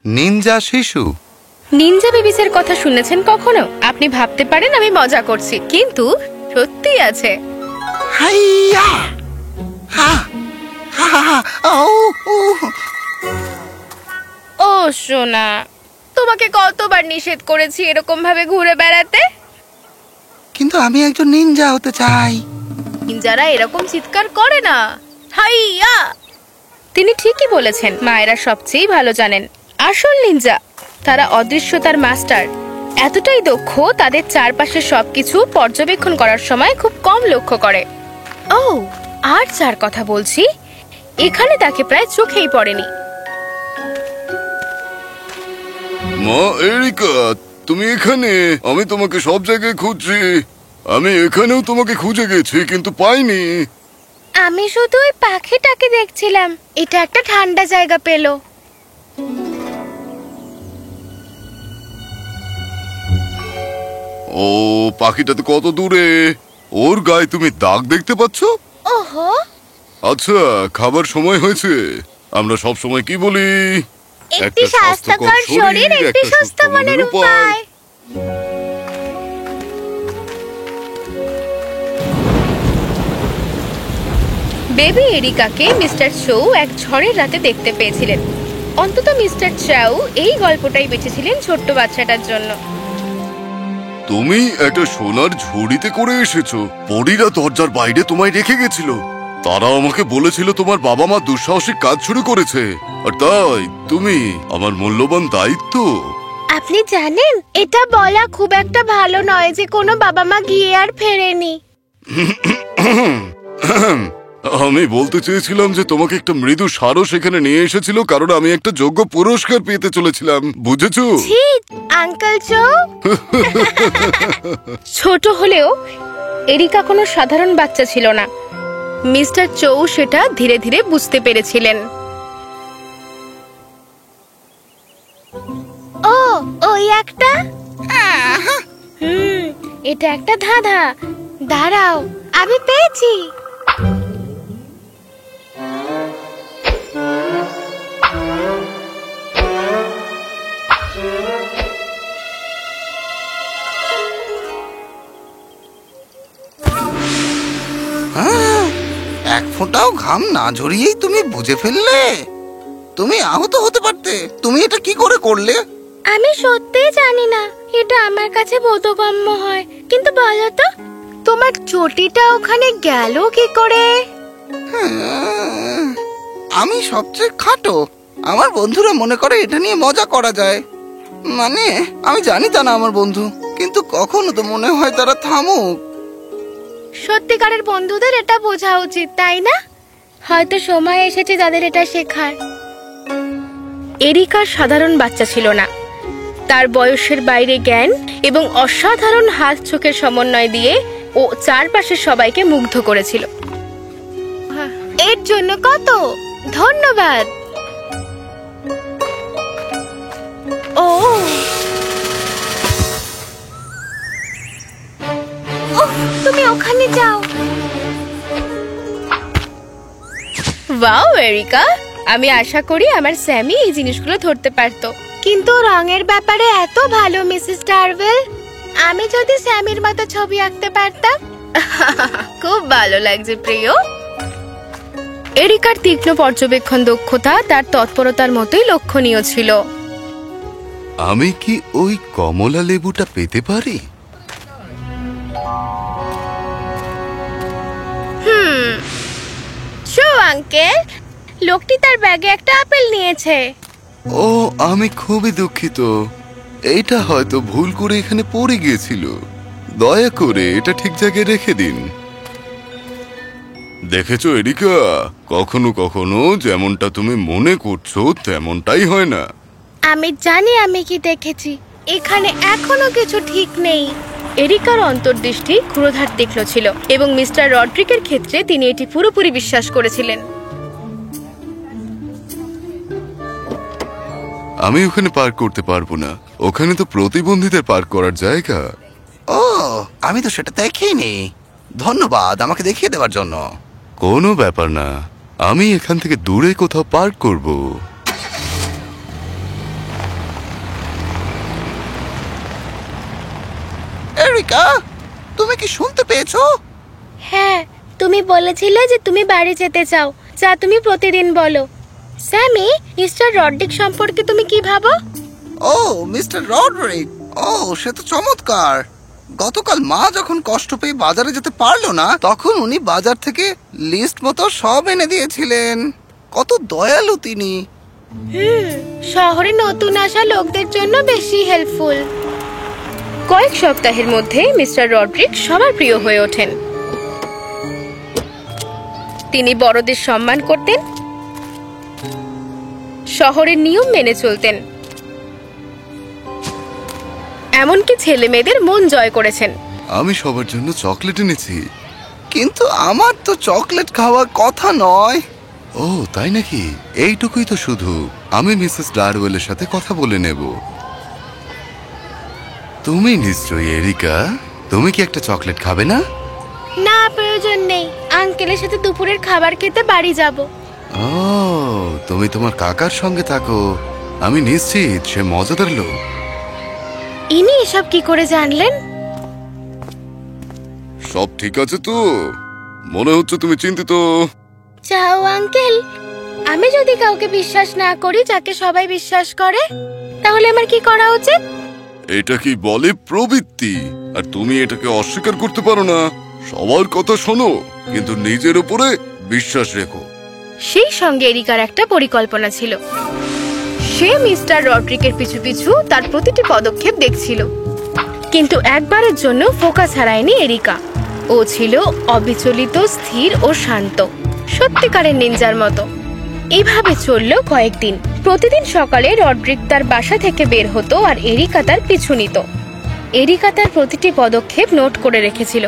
Ninja শিশু। Ninja বেবিসের কথা শুনেছেন কখনো? আপনি ভাবতে পারেন আমি মজা করছি, কিন্তু সত্যি আছে। হাইয়া! হা! হা হা হা! ও সোনা, তোমাকে কতবার নিষেধ করেছি এরকম ভাবে ঘুরে বেড়াতে। কিন্তু আমি একজন নিনজা হতে চাই। নিনজারা এরকম চিৎকার করে না। হাইয়া! তিনি ঠিকই বলেছেন। মায়েরা সবচেয়ে ভালো জানেন। আসল নিনজা তারা অদৃশ্যতার মাস্টার, এতটাই দক্ষ তাদের চারপাশের সবকিছু পর্যবেক্ষণ করার সময় খুব কম লক্ষ্য করে। ও, আর যার কথা বলছি এখানে তাকে প্রায় চোখেই পড়েনি। মা এরিকা, তুমি এখানে? আমি তোমাকে সব জায়গায় খুঁজছি। আমি এখানেও তোমাকে খুঁজে গেছি, কিন্তু পাইনি। আমি শুধু ওই পাখিটাকে দেখছিলাম, এটা একটা ঠান্ডা জায়গা পেল। ও, পাখিটা তো কত দূরে। ওর গায়ে তুমি দাগ দেখতে পাচ্ছ? ওহো, আচ্ছা, খাবার সময় হয়েছে। আমরা সব সময় কি বলি? একটি স্বাস্থ্যকর শরীর, একটি সুস্থ মনের উপায়। বেবি এরিকাকে মিস্টার চৌ এক ঝড়ের রাতে দেখতে পেয়েছিলেন। অন্তত মিস্টার চাউ এই গল্পটাই বেঁচেছিলেন ছোট্ট বাচ্চাটার জন্য। তুমি একটা সোনার ঝুড়িতে করে এসেছো। পরীরা দরজার বাইরে তোমায় রেখে গেছিল। তারা আমাকে বলেছিল তোমার বাবা মা দুঃসাহসিক কাজ শুরু করেছে, আর তাই তুমি আমার মূল্যবান দায়িত্ব। আপনি জানেন, এটা বলা খুব একটা ভালো নয় যে কোনো বাবা মা গিয়ে আর ফেরেনি। আমি বলতে চেয়েছিলাম যে তোমাকে একটা মৃদু সারস এখানে নিয়ে এসেছিল, কারণ আমি একটা যোগ্য পুরস্কার পেতে চলেছিলাম, বুঝেছো? আঙ্কেল চৌ। ছোট হলেও এরিকা কোনো সাধারণ বাচ্চা ছিল না। মিস্টার চৌ সেটা ধীরে ধীরে বুঝতে পেরেছিলেন। ও, ওই একটা। এটা একটা ধাঁধা। দাঁড়াও, আমি পেয়েছি। এক ফোঁটাও ঘাম না ঝরিয়েই তুমি বুঝে ফেললে। তুমি আহত হতে পারতে। তুমি এটা কি করে করলে? আমি সত্যিই জানি না, এটা আমার কাছে বোধগম্য হয়। কিন্তু বলো তো, তোমার চটিটা ওখানে গেল কি করে? আমি সবচেয়ে খাটো। আমার বন্ধুরা মনে করে এটা নিয়ে মজা করা যায়। মানে আমি জানি তা না আমার বন্ধু, কিন্তু কখনো তো মনে হয় তারা থামুক। সত্যিকারের বন্ধুদের এটা বোঝা উচিত, তাই না? হয়তো সময় এসেছে তাদের এটা শেখার। এরিকা সাধারণ বাচ্চা ছিল না। তার বয়সের বাইরে জ্ঞান এবং অসাধারণ হাত চোখের সমন্বয় দিয়ে ও চারপাশের সবাইকে মুগ্ধ করেছিল। এর জন্য কত ধন্যবাদ। ও, তুমি ওখানে যাও। ওয়াও এরিকা, আমি আশা করি আমার স্যামি এই জিনিসগুলো ধরতে পারতো। কিন্তু রঙের ব্যাপারে এত ভালো মিসেস ডারভেল। আমি যদি স্যামির মতো ছবি আঁকতে পারতাম। খুব ভালো লাগছে প্রিয়। এরিকার তীক্ষ্ণ পর্যবেক্ষণ দক্ষতা তার তৎপরতার মতোই লক্ষণীয় ছিল। আমি কি ওই কমলা লেবুটা পেতে পারি? শো আঙ্কেল, লোকটি তার ব্যাগে একটা আপেল নিয়েছে। ও, আমি খুবই দুঃখিত। এইটা হয়তো ভুল করে এখানে পড়ে গিয়েছিল। দয়া করে এটা ঠিক জায়গায় রেখে দিন। দেখেছো এরিকা, কখনো কখনো যেমনটা তুমি মনে করছো তেমনটাই হয় না। আমি জানি আমি কি দেখেছি। এখানে এখনো কিছু ঠিক নেই। এরিকার অন্তর্দৃষ্টি ক্ষুরোধার তীক্ষ্ণ ছিল এবং মিস্টার রড্রিকের ক্ষেত্রে তিনি এটি পুরোপুরি বিশ্বাস করেছিলেন। আমি ওখানে পার্ক করতে পারবো না। ওখানে তো প্রতিবন্ধীদের পার্ক করার জায়গা। ও, আমি তো সেটা দেখিনি। ধন্যবাদ আমাকে দেখিয়ে দেওয়ার জন্য। কোনো ব্যাপার না, আমি এখান থেকে দূরে কোথাও পার্ক করব। এরিকা, তুমি কি শুনতে পেয়েছো? হ্যাঁ, তুমি বলেছিলে যে তুমি বাড়ি যেতে চাও, যা তুমি প্রতিদিন বলো। স্যামি, মিস্টার রডরিক সম্পর্কে তুমি কি ভাবো? ও মিস্টার রডরিক, ও সে তো চমৎকার। গতকাল মা যখন কষ্ট পেয়ে বাজারে যেতে পারলো না, তখন উনি বাজার থেকে লিস্ট মতো সব এনে দিয়েছিলেন। কত দয়ালু তিনি। শহরে নতুন আসা লোকদের জন্য বেশি হেল্পফুল। কয়েক সপ্তাহের মধ্যে মিস্টার রডরিক সবার প্রিয় হয়ে ওঠেন। তিনি বড়দের সম্মান করতেন, শহরের নিয়ম মেনে চলতেন, এমনকি ছেলে মেয়েদের মন জয় করেছেন। আমি সবার জন্য চকলেট এনেছি। কিন্তু আমার তো চকলেট খাওয়ার কথা নয়। ও তাই নাকি? এইটুকুই তো শুধু। আমি মিসেস ডারওয়েলের সাথে কথা বলে নেব। তুমি নিশ্চয়ই এরিকা, তুমি কি একটা চকলেট খাবে না? না, প্রয়োজন নেই। আঙ্কেলের সাথে দুপুরের খাবার খেতে বাড়ি যাব। ও, তুমি তোমার কাকার সঙ্গে থাকো। আমি নিশ্চিত সে মজাদার লোক। ইনি এসব কি করে জানলেন? সব ঠিক আছে তো? মনে হচ্ছে তুমি চিন্তিত। চাও আঙ্কেল, আমি যদি কাউকে বিশ্বাস না করি যাকে সবাই বিশ্বাস করে, তাহলে আমার কি করা উচিত? এটা কি বলে প্রবৃত্তি, আর তুমি এটাকে অস্বীকার করতে পারো না। সবার কথা শোনো, কিন্তু নিজের উপরে বিশ্বাস রেখো। সেই সঙ্গে এরিকার একটা পরিকল্পনা ছিল। সে মিস্টার রডরিকের পিছু পিছু তার প্রতিটি পদক্ষেপ দেখছিল, কিন্তু একবারের জন্য ফোকাস হারায়নি এরিকা। ও ছিল অবিচলিত, স্থির ও শান্ত, সত্যিকারের নিনজার মতো। এইভাবে চলল কয়েকদিন। প্রতিদিন সকালে রডরিক তার বাসা থেকে বের হতো আর এরিকা তার পিছু নিত। এরিকা তার প্রতিটি পদক্ষেপ নোট করে রেখেছিল।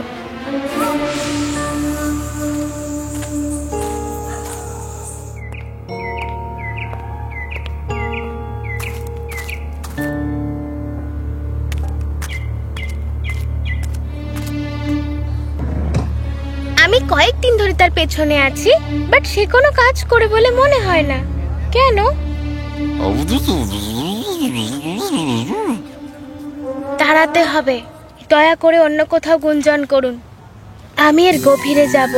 আমি কয়েকদিন ধরে তার পেছনে আছি, বাট সে কোনো কাজ করে বলে মনে হয় না। কেন? তাড়াতে হবে। দয়া করে অন্য কোথাও গুঞ্জন করুন। আমি এর গভীরে যাব।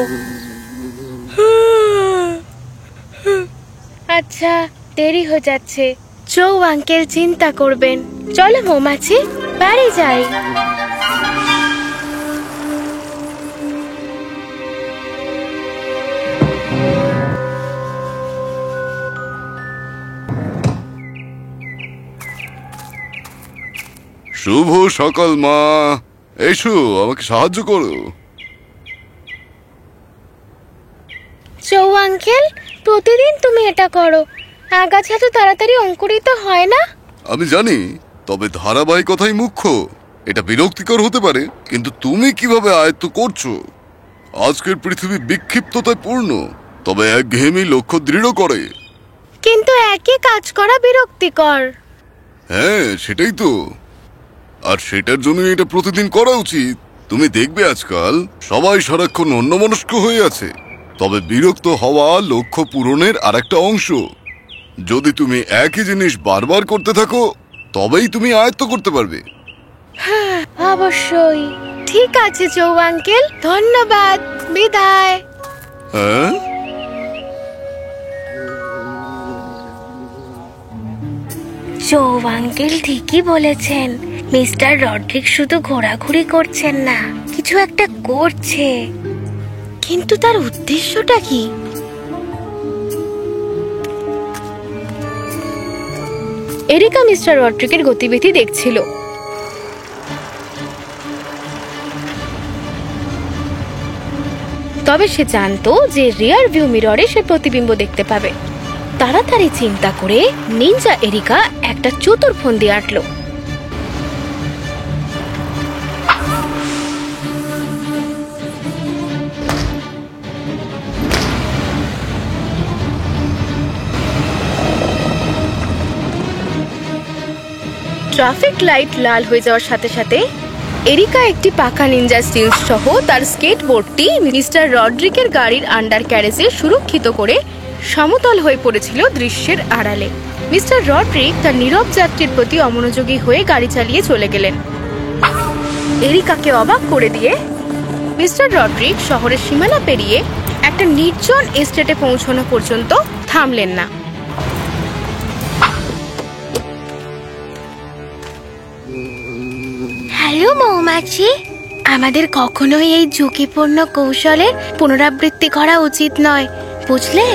আচ্ছা, দেরি হয়ে যাচ্ছে। চৌ আঙ্কেল চিন্তা করবেন। চলো মৌমাছি, বাড়ি যাই। শুভ সকাল মা, এসো আমাকে সাহায্য করো। চৌ আঙ্কেল, প্রতিদিন তুমি এটা করো। আগাছা তো তাড়াতাড়ি অঙ্কুরিত হয় না। আমি জানি, তবে ধারাবাহিকতাই মুখ্য। এটা বিরক্তিকর হতে পারে, কিন্তু তুমি কিভাবে আয়ত্ত করছো? আজকের পৃথিবী বিক্ষিপ্ততায় পূর্ণ, তবে একঘেয়েমি লক্ষ্য দৃঢ় করে। কিন্তু একই কাজ করা বিরক্তিকর। হ্যাঁ, সেটাই তো। আর সেটার জন্য এটা প্রতিদিন করা উচিত। তুমি দেখবে আজকাল সবাই সারাক্ষণ অন্যমনস্ক হয়ে আছে, তবে বিরক্ত হওয়া লক্ষ্য পূরণের আরেকটা অংশ। যদি তুমি একই জিনিস বারবার করতে থাকো, তবেই তুমি আয়ত্ত করতে পারবে। হ্যাঁ, অবশ্যই। ঠিক আছে চৌ আঙ্কেল, ধন্যবাদ। বিদায়। হ্যাঁ, চৌ আঙ্কেল ঠিকই বলেছেন। মিস্টার রডরিক শুধু ঘোরাঘুরি করছেন না, কিছু একটা করছে। কিন্তু তার উদ্দেশ্যটা কি? এরিকা মিস্টার রডরিকের গতিবিধি দেখছিল। তবে সে জানতো যে রিয়ার ভিউ মিররে সে প্রতিবিম্ব দেখতে পাবে। তাড়াতাড়ি চিন্তা করে নিনজা এরিকা একটা চতুর ফন্দি আঁটল। ট্রাফিক লাইট লাল হয়ে যাওয়ার সাথে সাথে এরিকা একটি পাকা নিনজা স্টিলস সহ তার স্কেটবোর্ডটি মিস্টার রড্রিকের গাড়ির আন্ডার ক্যারেজে সুরক্ষিত করে সমতল হয়ে পড়েছিল দৃশ্যের আড়ালে। মিস্টার রড্রিক তার নীরব যাত্রীর প্রতি অমনোযোগী হয়ে গাড়ি চালিয়ে চলে গেলেন। এরিকাকে অবাক করে দিয়ে মিস্টার রড্রিক শহরের সীমানা পেরিয়ে একটা নির্জন এস্টেটে পৌঁছানো পর্যন্ত থামলেন না। হ্যালো মৌমাছি, আমাদের কখনোই এই ঝুঁকিপূর্ণ কৌশলের পুনরাবৃত্তি করা উচিত নয়, বুঝলে?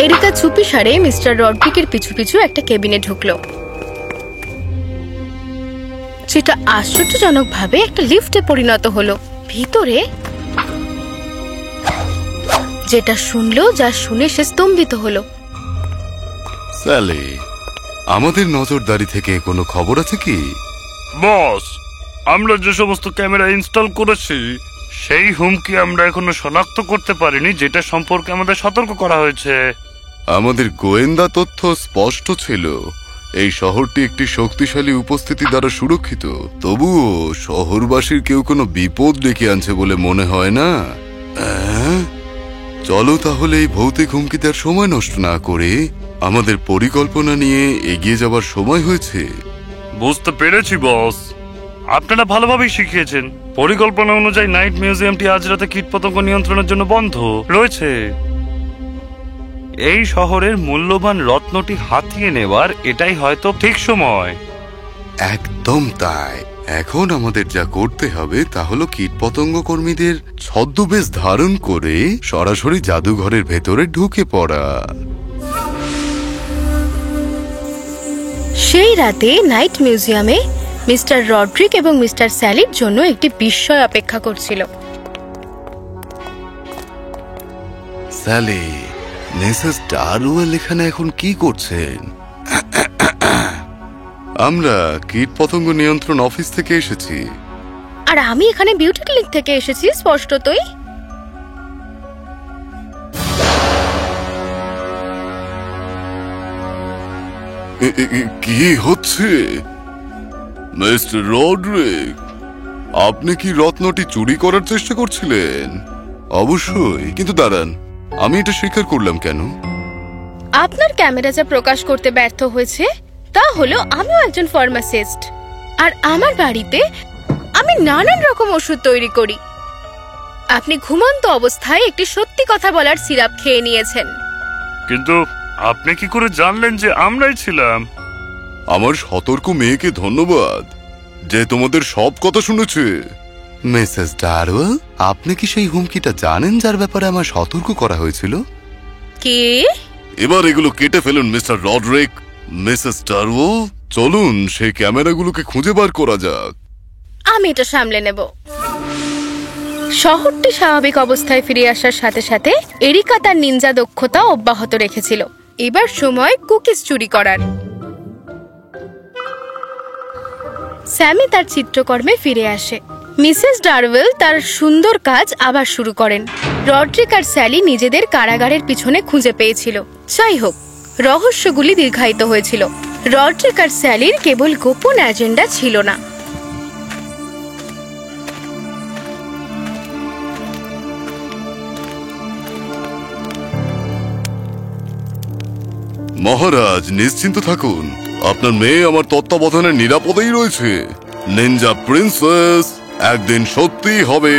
এরিকা চুপিসারে মিস্টার রড্রিকের পিছু পিছু একটা কেবিনে ঢুকলো, যেটা আশ্চর্যজনকভাবে একটা লিফটে পরিণত হলো। ভিতরে যেটা শুনলো, যা শুনে সে স্তম্ভিত হলো। স্যালি, আমাদের নজরদারি থেকে কোনো খবর আছে কি? বস, আমরা যে সমস্ত ক্যামেরা ইনস্টল করেছি সেই হুমকি আমরা এখনো শনাক্ত করতে পারিনি, যেটা সম্পর্কে আমাদের সতর্ক করা হয়েছে। আমাদের গোয়েন্দা তথ্য স্পষ্ট ছিল এই শহরটি একটি শক্তিশালী উপস্থিতি দ্বারা সুরক্ষিত। তবুও শহরবাসীর কেউ কোনো বিপদ ডেকে আনছে বলে মনে হয় না। চলো তাহলে এই ভৌতিক হুমকিতে আর সময় নষ্ট না করে আমাদের পরিকল্পনা নিয়ে এগিয়ে যাবার সময় হয়েছে। বুঝতে পেরেছি বস, আপনারা ভালোভাবেই শিখিয়েছেন। পরিকল্পনা অনুযায়ী নাইট মিউজিয়ামটি আজ রাতে কীটপতঙ্গ নিয়ন্ত্রণের জন্য বন্ধ রয়েছে। এই শহরের মূল্যবান রত্নটি হাতিয়ে নেওয়ার এটাই হয়তো ঠিক সময়। একদম তাই। এখন আমাদের যা করতে হবে তা হলো কীটপতঙ্গ কর্মীদের ছদ্মবেশ ধারণ করে সরাসরি জাদুঘরের ভেতরে ঢুকে পড়া। সেই রাতে নাইট মিউজিয়ামে মিস্টার রড্রিক এবং মিস্টার স্যালির জন্য একটি বিস্ময় অপেক্ষা করছিল। স্যালি, মিসেস ডারওয়েল এখানে এখন কি করছেন? আমরা কীটপতঙ্গ নিয়ন্ত্রণ অফিস থেকে এসেছি। আর আমি এখানে বিউটি ক্লিনিক থেকে এসেছি, স্পষ্টতই। কি হচ্ছে? মিস্টার রড্রিক, আপনি কি রত্নটি চুরি করার চেষ্টা করছিলেন? অবশ্যই, কিন্তু দাঁড়ান, আমি এটা স্বীকার করলাম কেন? আপনার ক্যামেরা যা প্রকাশ করতে ব্যর্থ হয়েছে তা হলো আমিও একজন ফার্মাসিস্ট, আর আমার বাড়িতে আমি নানান রকম ওষুধ তৈরি করি। আপনি ঘুমন্ত অবস্থায় একটি সত্যি কথা বলার সিরাপ খেয়ে নিয়েছেন। কিন্তু আপনি কি করে জানলেন যে আমরাই ছিলাম? আমার সতর্ক মেয়েকে ধন্যবাদ যে তোমাদের সব কথা শুনেছে। মিসেস ডারওয়েল, আপনি কি সেই হুমকিটা জানেন যার ব্যাপারে আমার সতর্ক করা হয়েছিল? কি? এবার এগুলো কেটে ফেলুন মিস্টার রড্রিক। মিসেস ডারওয়েল, চলুন সেই ক্যামেরাগুলোকে খুঁজে বার করা যাক। আমি এটা সামলে নেব। শহরটি স্বাভাবিক অবস্থায় ফিরে আসার সাথে সাথে এরিকা তার নিনজা দক্ষতা অব্যাহত রেখেছিল। এবার সময় কুকিজ চুরি করার। স্যামি তার চিত্রকর্মে ফিরে আসে। মিসেস ডারওয়েল তার সুন্দর কাজ আবার শুরু করেন। রড্রিক আর স্যালি নিজেদের কারাগারের পিছনে খুঁজে পেয়েছিল। যাই হোক, রহস্যগুলি দীর্ঘায়িত হয়েছিল। রড্রিক আর স্যালির কেবল গোপন এজেন্ডা ছিল না। মহারাজ, নিশ্চিন্ত থাকুন, আপনার মেয়ে আমার তত্ত্বাবধানে নিরাপদেই রয়েছে। নিনজা প্রিন্সেস একদিন সত্যি হবে।